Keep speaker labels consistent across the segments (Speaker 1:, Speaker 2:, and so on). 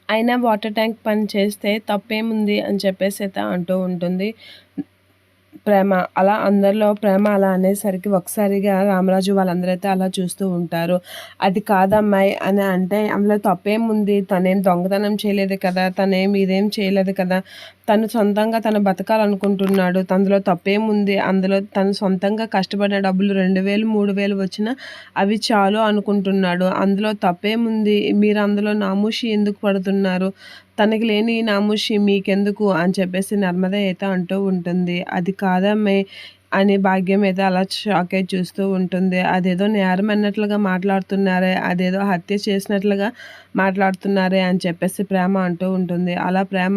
Speaker 1: అయినా water tank పని చేస్తే తప్పేముంది అని చెప్పేసి అయితే అంటూ ఉంటుంది ప్రేమ. అలా అందరిలో ప్రేమ అలా అనేసరికి ఒకసారిగా రామరాజు వాళ్ళందరైతే అలా చూస్తూ ఉంటారు. అది కాదమ్మాయి అని అంటే అందులో తప్పేముంది? తనేం దొంగతనం చేయలేదు కదా! ఇదేం చేయలేదు కదా! తను సొంతంగా తను బతకాలనుకుంటున్నాడు. అందులో తప్పేముంది? అందులో తను సొంతంగా కష్టపడిన డబ్బులు 2000, 3000 వచ్చినా అవి చాలు అనుకుంటున్నాడు. అందులో తప్పేముంది? మీరు అందులో నామూషి ఎందుకు పడుతున్నారు? తనకి లేని నామూషి మీకెందుకు అని చెప్పేసి నర్మద అయితే అంటూ ఉంటుంది. అది కాదమ్మాయి అని భాగ్యం అయితే అలా షాక్ అయ్యి చూస్తూ ఉంటుంది. అదేదో నేరం అన్నట్లుగా మాట్లాడుతున్నారే, అదేదో హత్య చేసినట్లుగా మాట్లాడుతున్నారే అని చెప్పేసి ప్రేమ అంటూ ఉంటుంది. అలా ప్రేమ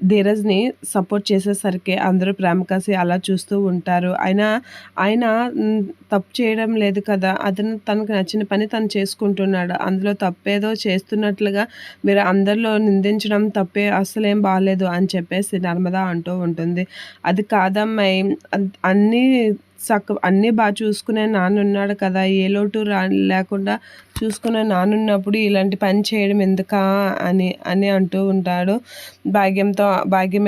Speaker 1: ధీరజ్‌ని సపోర్ట్ చేసేసరికి అందరూ ప్రేమ కాసి అలా చూస్తూ ఉంటారు. అయినా ఆయన తప్పు చేయడం లేదు కదా! తనకు నచ్చిన పని తను చేసుకుంటున్నాడు. అందులో తప్పేదో చేస్తున్నట్లుగా మీరు అందరిలో నిందించడం తప్పే, అస్సలేం బాలేదు అని చెప్పేసి నర్మద అంటూ ఉంటుంది. అది కాదమ్మాయి, అన్నీ అన్నీ చూసుకునే నాన్నున్నాడు కదా! ఏ లోటు లేకుండా చూసుకునే నాన్నున్నప్పుడు ఇలాంటి పని చేయడం ఎందుకా అని అని అంటూ ఉంటాడు. భాగ్యం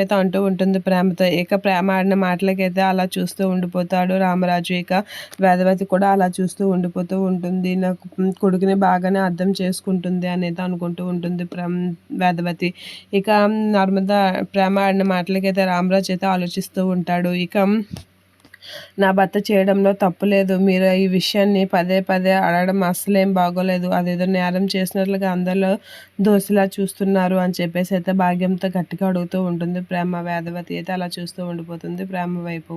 Speaker 1: అయితే అంటూ ఉంటుంది ప్రేమతో. ఇక ప్రేమ ఆడిన మాటలకైతే అలా చూస్తూ ఉండిపోతాడు రామరాజు. ఇక వేదవతి కూడా అలా చూస్తూ ఉండిపోతూ ఉంటుంది. నాకు కొడుకుని బాగానే అర్థం చేసుకుంటుంది అనేది అనుకుంటూ ఉంటుంది వేదవతి. ఇక నర్మద ప్రేమ ఆడిన మాటలకైతే రామరాజు అయితే ఆలోచిస్తూ ఉంటాడు. ఇక నా భర్త చేయడంలో తప్పు లేదు. మీరు ఈ విషయాన్ని పదే పదే అడగడం అస్సలేం బాగోలేదు. అదేదో నేరం చేసినట్లుగా అందరిలో దోషిలా చూస్తున్నారు అని చెప్పేసి అయితే భాగ్యంతో గట్టిగా అడుగుతూ ఉంటుంది ప్రేమ. వేదవతి అయితే అలా చూస్తూ ఉండిపోతుంది ప్రేమ వైపు.